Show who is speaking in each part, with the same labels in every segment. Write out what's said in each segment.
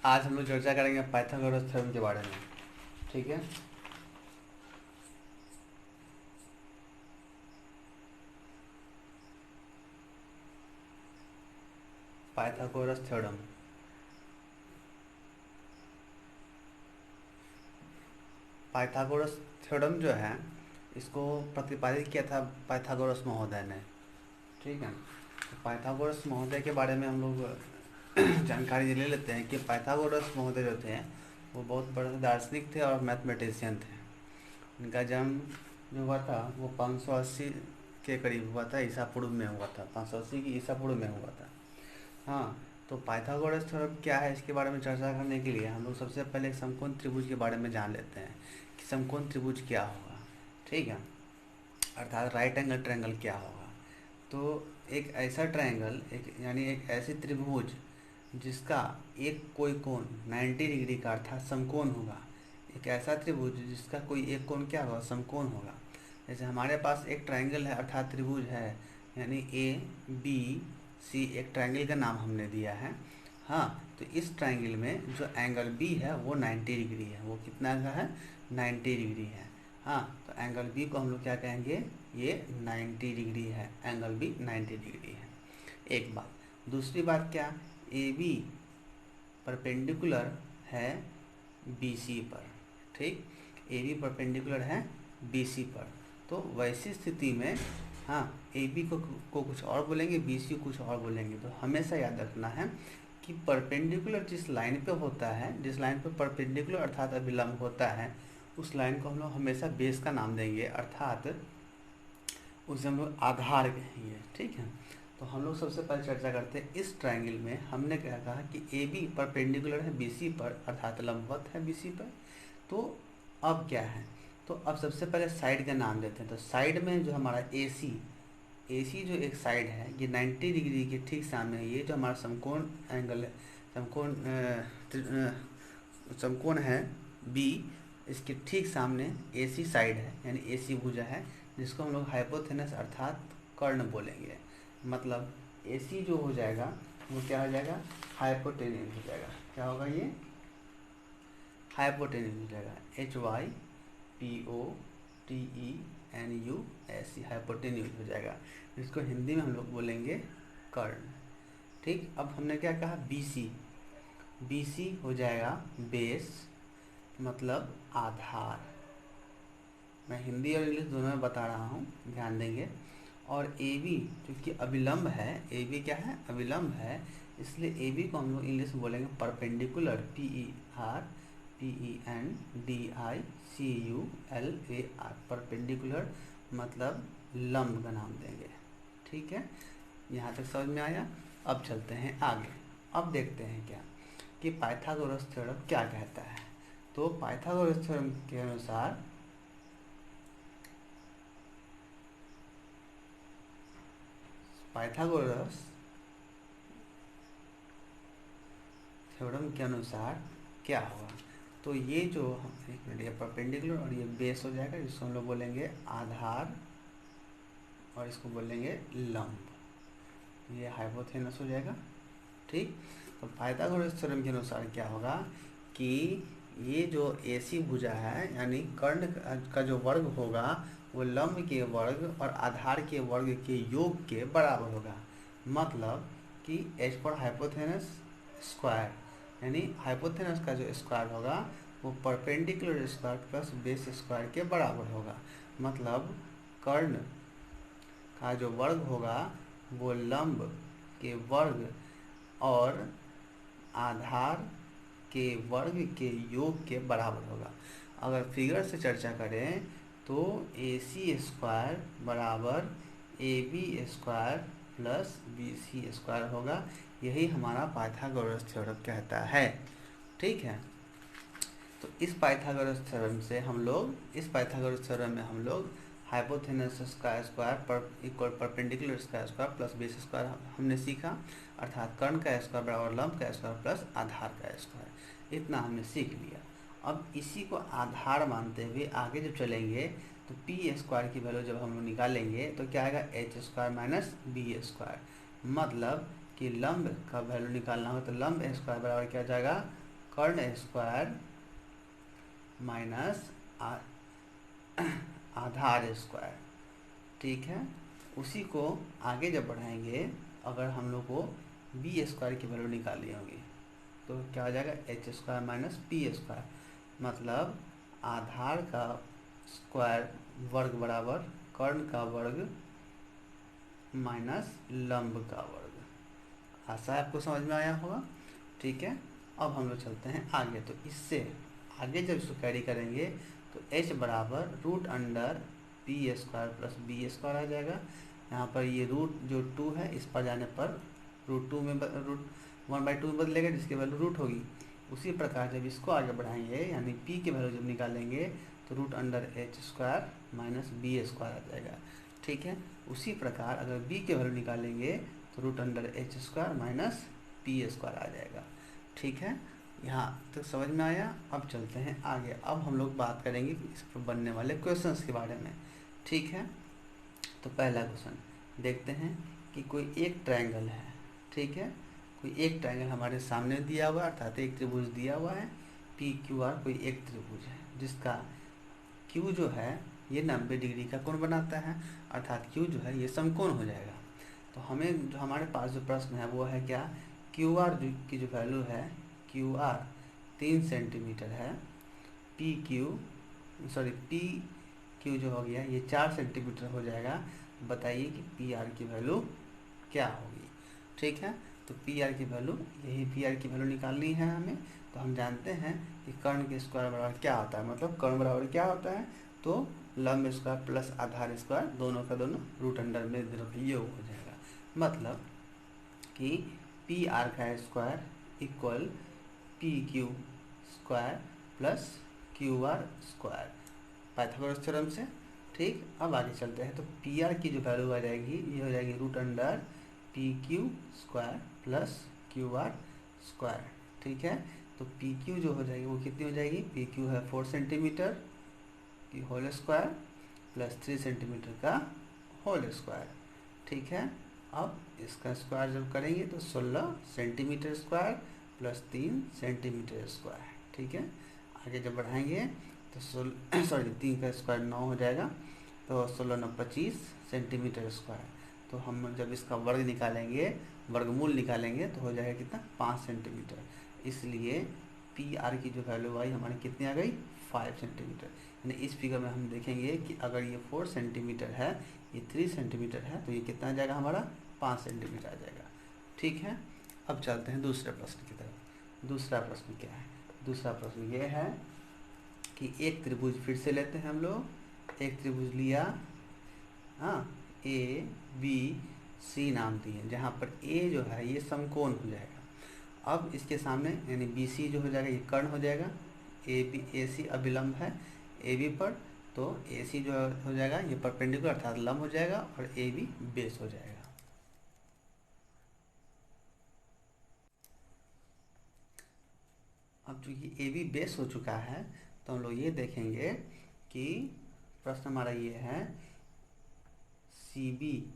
Speaker 1: आज हम लोग चर्चा करेंगे पाइथागोरस थ्योरम के बारे में। ठीक है, पाइथागोरस थ्योरम। पाइथागोरस थ्योरम जो है, इसको प्रतिपादित किया था पाइथागोरस महोदय ने। ठीक है, तो पाइथागोरस महोदय के बारे में हम लोग जानकारी ले लेते हैं कि पाइथागोरस महोदय जो थे वो बहुत बड़े दार्शनिक थे और मैथमेटिशियन थे। उनका जन्म जो हुआ था वो 580 के करीब हुआ था, ईसा पूर्व में हुआ था। 580 की ईसा पूर्व में हुआ था। हाँ, तो पाइथागोरस थ्योरम क्या है, इसके बारे में चर्चा करने के लिए हम लोग सबसे पहले एक समकोण त्रिभुज के बारे में जान लेते हैं कि समकोण त्रिभुज क्या होगा। ठीक है, अर्थात राइट एंगल ट्रायंगल क्या होगा। तो एक ऐसा ट्रायंगल, एक यानी एक ऐसी त्रिभुज जिसका एक कोई कोण 90 डिग्री का अर्थात समकोण होगा। एक ऐसा त्रिभुज जिसका कोई एक कोण क्या होगा, समकोण होगा। जैसे हमारे पास एक ट्रायंगल है अर्थात त्रिभुज है, यानी ए बी सी एक ट्रायंगल का नाम हमने दिया है। हाँ, तो इस ट्रायंगल में जो एंगल बी है वो 90 डिग्री है। वो कितना का है, 90 डिग्री है। हाँ, तो एंगल बी को हम लोग क्या कहेंगे, ये 90 डिग्री है, एंगल बी 90 डिग्री है। एक बात। दूसरी बात क्या, ए बी परपेंडिकुलर है बी सी पर। ठीक, ए बी परपेंडिकुलर है बी सी पर। तो वैसी स्थिति में हाँ, ए बी को कुछ और बोलेंगे, बी सी को कुछ और बोलेंगे। तो हमेशा याद रखना है कि परपेंडिकुलर जिस लाइन पे होता है, जिस लाइन पे परपेंडिकुलर अर्थात अभिलंब होता है, उस लाइन को हम लोग हमेशा बेस का नाम देंगे, अर्थात उसे हम लोग आधार कहेंगे। ठीक है, तो हम लोग सबसे पहले चर्चा करते हैं इस ट्रायंगल में हमने क्या कहा कि ए बी परपेंडिकुलर है बी सी पर, अर्थात लंबवत है बी सी पर। तो अब क्या है, तो अब सबसे पहले साइड का नाम देते हैं। तो साइड में जो हमारा ए सी जो एक साइड है, ये 90 डिग्री के ठीक सामने है। ये जो हमारा समकोण एंगल है, समकोण है बी, इसके ठीक सामने ए सी साइड है, यानी ए सी भुजा है, जिसको हम लोग हाइपोथेनस अर्थात कर्ण बोलेंगे। मतलब ए सी जो हो जाएगा वो क्या हो जाएगा, हाइपोटेन्यूज हो जाएगा। क्या होगा, ये हाइपोटेन्यूज हो जाएगा। HYPOTENUS, हाइपोटेन्यूज हो जाएगा, जिसको हिंदी में हम लोग बोलेंगे कर्ण। ठीक, अब हमने क्या कहा, बी सी हो जाएगा बेस, मतलब आधार। मैं हिंदी और इंग्लिश दोनों में बता रहा हूँ, ध्यान देंगे। और ए बी क्योंकि अविलंब है, ए बी क्या है, अविलंब है, इसलिए ए बी को हम लोग इंग्लिश में बोलेंगे परपेंडिकुलर, PERPENDICULAR, परपेंडिकुलर मतलब लंब का नाम देंगे। ठीक है, यहाँ तक समझ में आया। अब चलते हैं आगे। अब देखते हैं क्या कि पाइथागोरस थ्योरम क्या कहता है। तो पाइथागोरस थ्योरम के अनुसार पाइथागोरस थ्योरम के अनुसार क्या होगा, तो ये जो एक मिनट, ये परपेंडिकुलर और ये बेस हो जाएगा, जिसको हम लोग बोलेंगे आधार और इसको बोलेंगे लंब। ये हाइपोथेनस हो जाएगा। ठीक, तो पाइथागोरस थ्योरम के अनुसार क्या होगा कि ये जो एसी भुजा है, यानी कर्ण का जो वर्ग होगा वो लंब के वर्ग और आधार के वर्ग के योग के बराबर होगा। मतलब कि एच पर हाइपोथेनस स्क्वायर, यानी हाइपोथेनस का जो स्क्वायर होगा वो perpendicular square plus base square के बराबर होगा। मतलब कर्ण का जो वर्ग होगा वो लंब के वर्ग और आधार के वर्ग के योग के बराबर होगा। अगर फिगर से चर्चा करें तो ए सी स्क्वायर बराबर A B square plus B C square होगा। यही हमारा पाइथागोरस थ्योरम कहता है। ठीक है, तो इस पाइथागोरस थ्योरम में हम लोग हाइपोथेनस का स्क्वायर पर इक्वल परपेंडिकुलर का स्क्वायर प्लस बेस स्क्वायर हमने सीखा, अर्थात कर्ण का स्क्वायर बराबर लंब का स्क्वायर प्लस आधार का स्क्वायर, इतना हमने सीख लिया। अब इसी को आधार मानते हुए आगे जब चलेंगे तो पी स्क्वायर की वैल्यू जब हम लोग निकालेंगे तो क्या आएगा, H square minus B square. मतलब कि लंब का वैल्यू निकालना हो तो लंब स्क्वायर बराबर क्या हो जाएगा, कर्ण स्क्वायर माइनस आधार स्क्वायर, ठीक है। उसी को आगे जब बढ़ाएंगे, अगर हम लोग को बी स्क्वायर की वैल्यू निकालनी होगी तो क्या हो जाएगा, H square minus p square, मतलब आधार का स्क्वायर वर्ग बराबर कर्ण का वर्ग माइनस लंब का वर्ग। आशा आपको समझ में आया होगा, ठीक है। अब हम लोग चलते हैं आगे। तो इससे आगे जब इसको कैरी करेंगे तो h बराबर root under p square plus b square आ जाएगा। यहाँ पर ये रूट जो 2 है, इस पर जाने पर रूट 2 में रूट 1/2 में बदलेगा, जिसकी वैल्यू रूट होगी। उसी प्रकार जब इसको आगे बढ़ाएंगे, यानी p की वैल्यू जब निकालेंगे तो root under H square minus B square आ जाएगा, ठीक है। उसी प्रकार अगर b की वैल्यू निकालेंगे तो root under H square minus p square आ जाएगा, ठीक है। यहाँ तक तो समझ में आया। अब चलते हैं आगे। अब हम लोग बात करेंगे इस पर बनने वाले क्वेश्चंस के बारे में, ठीक है। तो पहला क्वेश्चन देखते हैं कि कोई एक ट्रायंगल है, ठीक है। कोई एक ट्रायंगल हमारे सामने दिया हुआ है, अर्थात एक त्रिभुज दिया हुआ है पी क्यू आर, कोई एक त्रिभुज है जिसका क्यू जो है ये 90 डिग्री का कोण बनाता है, अर्थात क्यू जो है ये समकोण हो जाएगा। तो हमें जो हमारे पास जो प्रश्न है वो है क्या, क्यू आर की जो वैल्यू है, क्यू आर 3 सेंटीमीटर है, पी क्यू जो हो गया ये 4 सेंटीमीटर हो जाएगा। बताइए कि पी आर की वैल्यू क्या होगी, ठीक है। तो पी आर की वैल्यू, यही पी आर की वैल्यू निकालनी है हमें। तो हम जानते हैं कि कर्ण के स्क्वायर बराबर क्या होता है, मतलब कर्ण बराबर क्या होता है, तो लंब स्क्वायर प्लस आधार स्क्वायर, दोनों का दोनों रूट अंडर में योग हो जाएगा। मतलब कि पी आर का square equal P Q square plus Q R square, Pythagoras theorem से, ठीक। अब आगे चलते हैं। तो पी आर की जो वैल्यू आ जाएगी ये हो जाएगी root under P Q square plus Q R square, ठीक है। तो पी क्यू जो हो जाएगी वो कितनी हो जाएगी, पी क्यू है 4 सेंटीमीटर की होल स्क्वायर प्लस 3 सेंटीमीटर का होल स्क्वायर, ठीक है। अब इसका स्क्वायर जब करेंगे तो 16 centimetre square plus 3 centimetre square, ठीक है। आगे जब बढ़ाएंगे तो 3 का स्क्वायर 9 हो जाएगा, तो 16 9 25 सेंटीमीटर स्क्वायर। तो हम जब इसका वर्ग निकालेंगे, वर्गमूल निकालेंगे तो हो जाएगा कितना, 5 सेंटीमीटर। इसलिए पी आर की जो वैल्यू आई हमारी कितनी आ गई, 5 सेंटीमीटर। यानी इस फिगर में हम देखेंगे कि अगर ये 4 सेंटीमीटर है, ये 3 सेंटीमीटर है, तो ये कितना आ जाएगा हमारा, 5 सेंटीमीटर आ जाएगा, ठीक है। अब चलते हैं दूसरे प्रश्न की तरफ। दूसरा प्रश्न क्या है, दूसरा प्रश्न ये है कि एक त्रिभुज फिर से लेते हैं हम लोग। एक त्रिभुज लिया, हाँ, ए बी सी नाम दिए, जहाँ पर ए जो है ये समकोण हो जाएगा। अब इसके सामने यानी बी सी जो हो जाएगा ये कर्ण हो जाएगा, ए सी अभिलंब है ए बी पर, तो ए सी जो हो जाएगा ये परपेंडिकुलर अर्थात लंब हो जाएगा, और ए बी बेस हो जाएगा। अब चूँकि ए बी बेस हो चुका है तो हम लोग ये देखेंगे कि प्रश्न हमारा ये है C B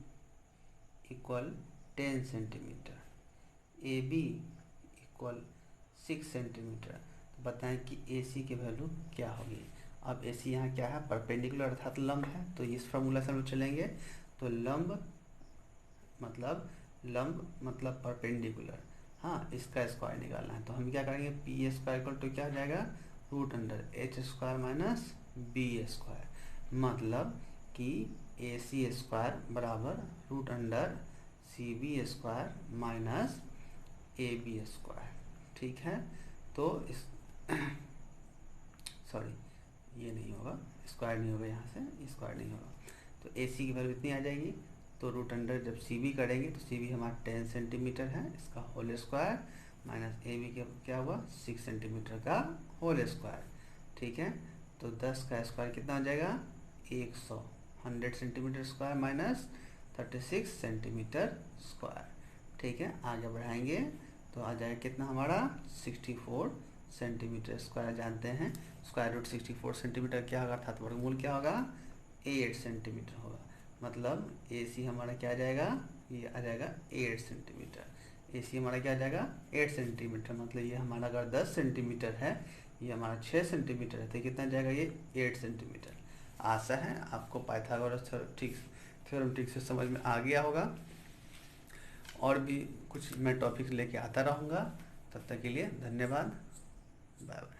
Speaker 1: equal 10 centimetre, A B equal 6 centimetre. तो बताएं कि ए सी की वैल्यू क्या होगी। अब ए सी यहाँ क्या है, परपेंडिकुलर अर्थात लंब है, तो इस फार्मूला से हम चलेंगे। तो लंब मतलब परपेंडिकुलर, हाँ, इसका स्क्वायर निकालना है। तो हम क्या करेंगे, पी स्क्वायर इक्वल टू क्या हो जाएगा, root under H square minus B square, मतलब कि ए सी स्क्वायर बराबर root under C B square minus A B square, ठीक है। तो इस सॉरी ये नहीं होगा, स्क्वायर नहीं होगा, यहाँ से स्क्वायर नहीं होगा। तो ए सी की वैल्यू इतनी आ जाएगी। तो रूट अंडर जब सी बी करेंगे तो सी बी हमारा 10 सेंटीमीटर है, इसका whole square minus A B क्या हुआ, 6 सेंटीमीटर का होल स्क्वायर, ठीक है। तो 10 का स्क्वायर कितना आ जाएगा, 100 centimetre square minus 36 centimetre square, ठीक है। आगे बढ़ाएंगे तो आ जाएगा कितना हमारा, 64 सेंटीमीटर स्क्वायर। जानते हैं स्क्वायर रूट 64 सेंटीमीटर क्या होगा, अर्थात वर्गमूल क्या होगा, 8 सेंटीमीटर होगा। मतलब ए सी हमारा क्या आ जाएगा, ये आ जाएगा 8 सेंटीमीटर, AC हमारा क्या आ जाएगा 8 सेंटीमीटर, मतलब ये हमारा अगर 10 सेंटीमीटर है, ये हमारा 6 सेंटीमीटर है, तो कितना जाएगा ये 8 सेंटीमीटर। आशा है आपको पाइथागोरस थ्योरम ठीक से समझ में आ गया होगा। और भी कुछ मैं टॉपिक लेके आता रहूँगा। तब तक के लिए धन्यवाद, बाय बाय।